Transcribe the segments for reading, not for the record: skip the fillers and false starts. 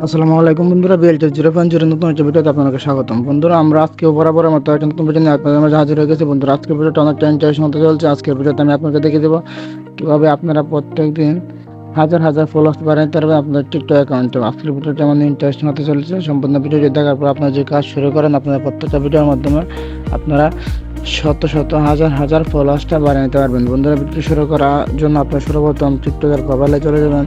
আসসালামু আলাইকুম বন্ধুরা, বিএলটি 0.0 নতুন একটা ভিডিওতে আপনাকে স্বাগতম। বন্ধুরা, আমরা আজকেও বরাবরের মতো একটা নতুন ভিডিও নিয়ে আপনাদের মাঝে হাজির হয়ে গেছি। বন্ধুরা, আজকের ভিডিওটা অনেকটা ইন্টারেস্টিং হতে চলছে। আজকের ভিডিওতে আমি আপনাকে দেখিয়ে দেবো কীভাবে আপনারা প্রত্যেক দিন হাজার হাজার ফলোয়ার্স বাড়াতে পারবেন আপনার টিকটক অ্যাকাউন্টে। আজকের ভিডিওটা মানে ইন্টারেস্টিং হতে চলেছে। সম্পূর্ণ ভিডিওটি দেখার পর আপনারা যে কাজ শুরু করেন, আপনারা প্রত্যেকটা ভিডিওর মাধ্যমে আপনারা শত শত হাজার হাজার ফলোয়ার্সটা বাড়িয়ে নিতে পারবেন। বন্ধুরা, ভিডিও শুরু করার জন্য আপনার সর্বপ্রথম টিকটকের প্রোফাইলে চলে যাবেন।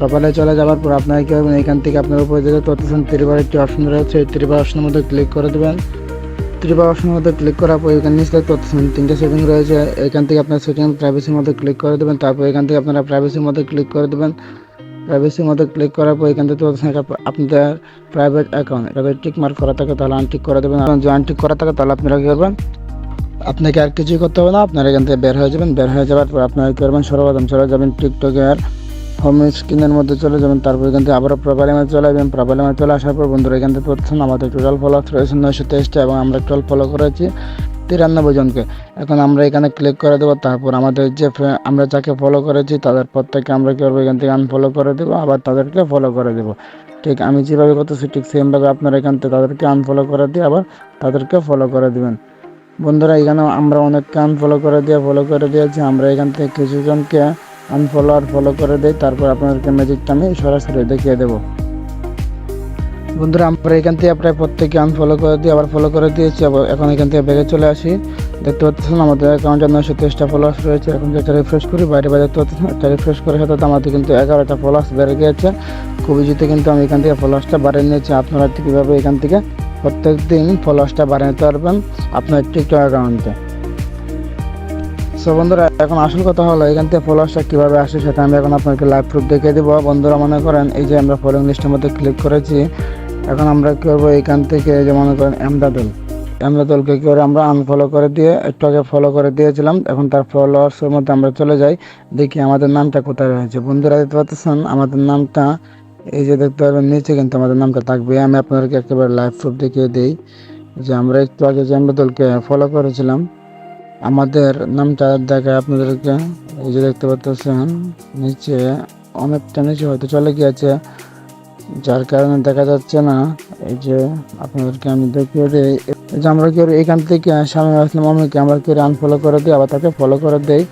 প্রোফাইলে চলে যাওয়ার পর আপনারা কী করবেন, এখান থেকে আপনার উপরে যেতে পারতেছেন ত্রিবার একটি অপশন রয়েছে। এই ত্রিবার অপশনের মধ্যে ক্লিক করে দেবেন। ত্রিবার অপশনের মধ্যে ক্লিক করার পর এখানে নিচে দেখতে পাচ্ছেন তিনটে সেটিং রয়েছে। এখান থেকে আপনার সেটিং প্রাইভেসির মধ্যে ক্লিক করে দেবেন। তারপর এখান থেকে আপনারা প্রাইভেসির মধ্যে ক্লিক করে দেবেন। প্রাইভেসির মধ্যে ক্লিক করার পর এখান থেকে আপনাদের প্রাইভেট অ্যাকাউন্ট এভাবে টিক মার্ক করা থাকে তাহলে আনটিক করে দেবেন। যদি আনটিক করা থাকে তাহলে আপনারা কী করবেন, আপনাকে আর কিছুই করতে হবে না, আপনারা এখান থেকে বের হয়ে যাবেন। বের হয়ে যাওয়ার পর আপনারা কী করবেন, সর্বপ্রথম চলে যাবেন টিকটকের হোম স্ক্রিনের মধ্যে চলে যাবেন। তারপর এখান থেকে আবারও প্রোফাইলে মধ্যে চলে যাবেন। প্রোফাইলে মধ্যে চলে আসার পর বন্ধুরা এখান থেকে প্রথম আমাদের টোটাল ফলোয়ার্স রয়েছে 923টা এবং আমরা টোটাল ফলো করেছি 93 জনকে। এখন আমরা এখানে ক্লিক করে দেবো। তারপর আমাদের যে আমরা যাকে ফলো করেছি তাদের প্রত্যেককে আমরা কী করবো, এখান থেকে আনফলো করে দেবো, আবার তাদেরকে ফলো করে দেবো। ঠিক আমি যেভাবে করতেছি ঠিক সেমভাবে আপনারা এখান থেকে তাদেরকে আনফলো করে দিয়ে আবার তাদেরকে ফলো করে দেবেন। বন্ধুরা, এখানে আমরা অনেককে আনফলো করে দিয়েছি। আমরা এখান থেকে কিছুজনকে আনফলো আর ফলো করে দিই। তারপর আপনাদেরকে ম্যাজিকটা আমি সরাসরি দেখিয়ে দেবো। বন্ধুরা, আমরা এখান থেকে প্রায় প্রত্যেকে আনফলো করে দিয়ে আবার ফলো করে দিয়েছি। আবার এখন এখান থেকে বেড়ে চলে আসি। দেখতে পাচ্ছেন আমাদের অ্যাকাউন্টে 923টা ফলোয়ার্স রয়েছে। এখন যেটা রিফ্রেশ করি বাইরে দেখতে পাচ্ছেন একটা রিফ্রেশ করে সাথে আমাদের কিন্তু 11টা ফলোয়ার্স বেড়ে গিয়েছে। খুব ইজিতে কিন্তু আমি এখান থেকে ফলোয়ার্সটা বাড়িয়ে নিয়েছি। আপনারা কীভাবে এখান থেকে প্রত্যেক দিন ফলোয়ার্সটা বাড়িয়ে নিতে পারবেন আপনার টিকটক অ্যাকাউন্টে। সো বন্ধুরা, এখন আসল কথা হলো এখান থেকে ফলোয়ার্সটা কীভাবে আসে সেটা আমি এখন আপনাকে লাইভ প্রুফ দেখিয়ে দেবো। বন্ধুরা, মনে করেন এই যে আমরা ফলোইং লিস্টের মধ্যে ক্লিক করেছি। এখন আমরা কী করবো, এখান থেকে যে মনে করেন এমদাদুলকে কী করে আমরা আনফলো করে দিয়ে একটু আগে ফলো করে দিয়েছিলাম। এখন তার ফলোয়ার্সের মধ্যে আমরা চলে যাই, দেখি আমাদের নামটা কোথায় রয়েছে। বন্ধুরা, দেখতে পাচ্ছেন আমাদের নামটা এই যে দেখতে পারবেন নিচে কিন্তু আমাদের নামটা থাকবে। আমি আপনাদেরকে একেবারে লাইভ প্রুফ দেখিয়ে দিই যে আমরা একটু আগে যে এমদাদুলকে ফলো করেছিলাম আমাদের নামটা দেখায় আপনাদেরকে। এই যে দেখতে পাচ্ছেন নিচে অনেকটা নিচে হয়তো চলে গিয়েছে, যার কারণে দেখা যাচ্ছে না। এই যে আপনাদেরকে আমি দেখিয়ে দিই, এই যে আমরা কি এখান থেকে শামীম আসলাম অমিকে আমরা কি আনফলো করে দিই, আবার তাকে ফলো করে দিই।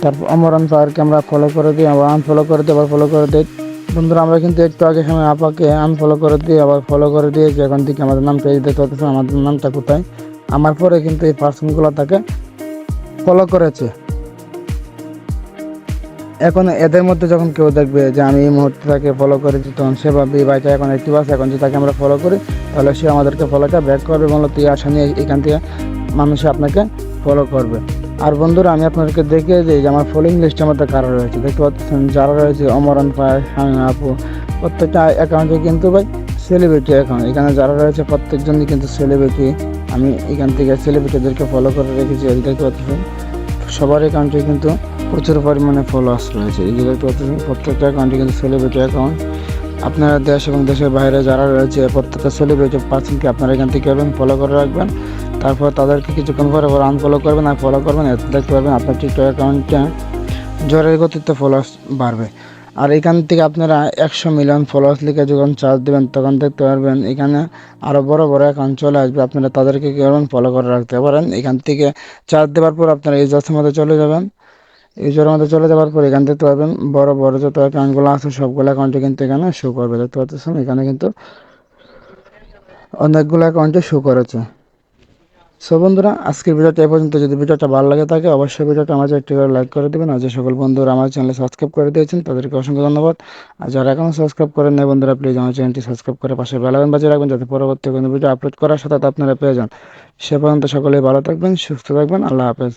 তারপর অমরান ফায়ারকে আমরা ফলো করে দিই, আবার আনফলো করে দিই, আবার ফলো করে দিই। বন্ধুরা, আমরা কিন্তু একটু আগে শামীম আপাকে আনফলো করে দিই আবার ফলো করে দিয়েছি। এখন থেকে আমাদের নামটা এই দেখতে পাচ্ছেন আমাদের নামটা কোথায়। আমার পরে কিন্তু এই পার্সনগুলো তাকে ফলো করেছে। এখন এদের মধ্যে যখন কেউ দেখবে যে আমি এই মুহূর্তে তাকে ফলো করেছি, তখন সে ভাববে ভাইটা এখন অ্যাক্টিভ আছে, এখন যদি তাকে আমরা ফলো করি তাহলে সে আমাদেরকে ফলোটা ব্যাক করবে, মূলত এই আশা নিয়ে এখান থেকে মানুষ আপনাকে ফলো করবে। আর বন্ধুরা, আমি আপনাদেরকে দেখিয়ে দিই যে আমার ফলোইং লিস্টের মধ্যে কারা রয়েছে। দেখতে পাচ্ছেন যারা রয়েছে অমরান ফায়ার, শামীম আপু, প্রত্যেকটা অ্যাকাউন্টে কিন্তু ভাই সেলিব্রিটি অ্যাকাউন্ট। এখানে যারা রয়েছে প্রত্যেকজনই কিন্তু সেলিব্রিটি। আমি এখান থেকে সেলিব্রিটিদেরকে ফলো করে রেখেছি। দেখতে পাচ্ছেন সবার অ্যাকাউন্টে কিন্তু প্রচুর পরিমাণে ফলোয়ার্স রয়েছে। এই যে দেখতে পাচ্ছেন প্রত্যেকটা অ্যাকাউন্টে কিন্তু সেলিব্রিটি অ্যাকাউন্ট। আপনারা দেশ এবং দেশের বাইরে যারা রয়েছে প্রত্যেকটা সেলিব্রিটি পার্সনকে আপনারা এখান থেকে ফলো করে রাখবেন। তারপর তাদেরকে কিছুক্ষণ পরে আনফলো করবেন আর ফলো করবেন। এতে দেখতে পারবেন আপনার টিকটক অ্যাকাউন্টে জোরের গতিতে ফলোয়ার্স বাড়বে। আর এখান থেকে আপনারা 100 মিলিয়ন ফলোয়ার্স লিখে যখন চার্জ দেবেন তখন দেখতে পারবেন এখানে আরও বড় বড় অ্যাকাউন্ট চলে আসবে। আপনারা তাদেরকে কী করবেন, ফলো করে রাখতে পারেন। এখান থেকে চার্জ দেওয়ার পর আপনারা এই জাস্টের মধ্যে চলে যাবেন। ইউজারের মধ্যে চলে যাওয়ার পর এখান দেখতে পারবেন বড় বড় যত অ্যাকাউন্টগুলো আছে সবগুলো অ্যাকাউন্টে কিন্তু এখানে শো করবে। দেখতে পাচ্ছেন এখানে কিন্তু অনেকগুলো অ্যাকাউন্টে শো করেছে। সো বন্ধুরা, আজকের ভিডিওটা এই পর্যন্ত। যদি ভিডিওটা ভালো লাগে থাকে অবশ্যই ভিডিওটা আমাকে একটি করে লাইক করে দেবেন। আর যে সকল বন্ধুরা আমার চ্যানেলে সাবস্ক্রাইব করে দিয়েছেন তাদেরকে অসংখ্য ধন্যবাদ। আর যারা এখনও সাবস্ক্রাইব করেন নাই বন্ধুরা, প্লিজ আমার চ্যানেলটি সাবস্ক্রাইব করে পাশে বেল আইকন বাজিয়ে রাখবেন, যাতে পরবর্তী কোনো ভিডিও আপলোড করার সাথে আপনারা পেয়ে যান। সে পর্যন্ত সকলেই ভালো থাকবেন, সুস্থ থাকবেন। আল্লাহ হাফেজ।